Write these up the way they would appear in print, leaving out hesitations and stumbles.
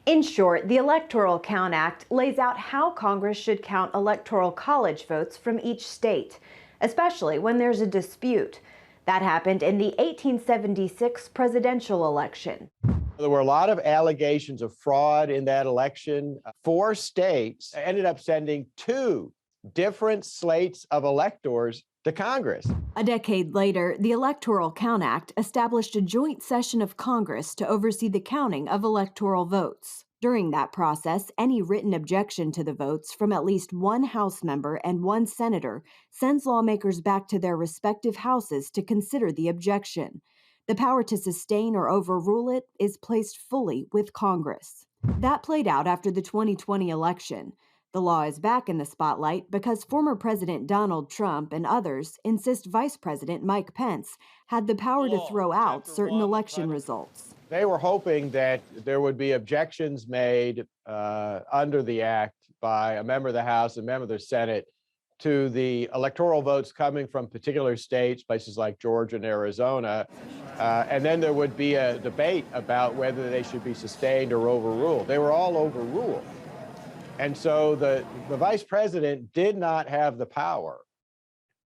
In short, the Electoral Count Act lays out how Congress should count electoral college votes from each state, especially when there's a dispute. That happened in the 1876 presidential election. There were a lot of allegations of fraud in that election. 4 states ended up sending 2 different slates of electors to Congress. A decade later, the Electoral Count Act established a joint session of Congress to oversee the counting of electoral votes. During that process, any written objection to the votes from at least 1 House member and 1 senator sends lawmakers back to their respective houses to consider the objection. The power to sustain or overrule it is placed fully with Congress. That played out after the 2020 election. The law is back in the spotlight because former President Donald Trump and others insist Vice President Mike Pence had the power to throw out certain election results. They were hoping that there would be objections made under the act by a member of the House and member of the Senate to the electoral votes coming from particular states, places like Georgia and Arizona, and then there would be a debate about whether they should be sustained or overruled. They were all overruled. And so the vice president did not have the power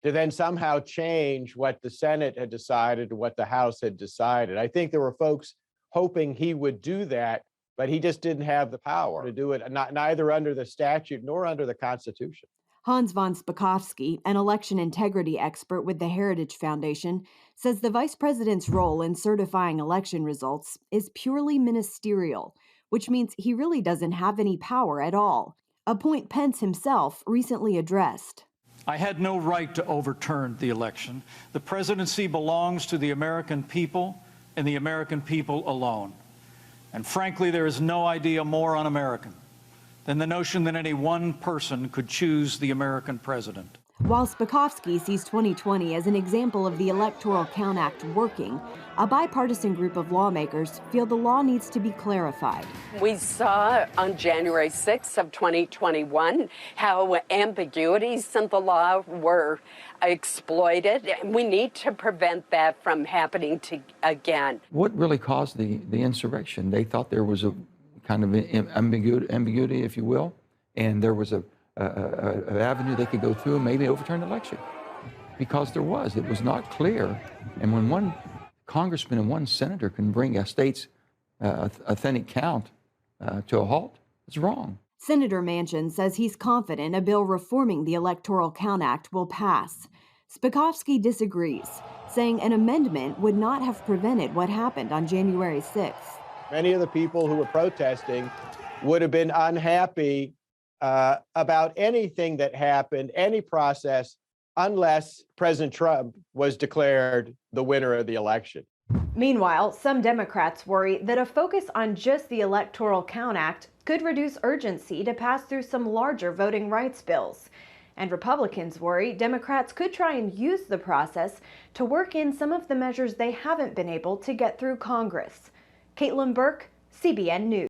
to then somehow change what the Senate had decided or what the House had decided. I think there were folks hoping he would do that, but he just didn't have the power to do it, neither under the statute nor under the Constitution. Hans von Spakovsky, an election integrity expert with the Heritage Foundation, says the vice president's role in certifying election results is purely ministerial, which means he really doesn't have any power at all, a point Pence himself recently addressed. I had no right to overturn the election. The presidency belongs to the American people and the American people alone. And frankly, there is no idea more un-American than the notion that any one person could choose the American president. While Spakovsky sees 2020 as an example of the Electoral Count Act working, a bipartisan group of lawmakers feel the law needs to be clarified. We saw on January 6th of 2021 how ambiguities in the law were exploited. We need to prevent that from happening again. What really caused the insurrection? They thought there was a kind of ambiguity, if you will, and there was an avenue they could go through and maybe overturn the election, because it was not clear. And when one congressman and 1 senator can bring a state's authentic count to a halt, it's wrong. Senator Manchin says he's confident a bill reforming the Electoral Count Act will pass. Spakovsky disagrees, saying an amendment would not have prevented what happened on January 6th. Many of the people who were protesting would have been unhappy about anything that happened, any process, unless President Trump was declared the winner of the election. Meanwhile, some Democrats worry that a focus on just the Electoral Count Act could reduce urgency to pass through some larger voting rights bills. And Republicans worry Democrats could try and use the process to work in some of the measures they haven't been able to get through Congress. Caitlin Burke, CBN News.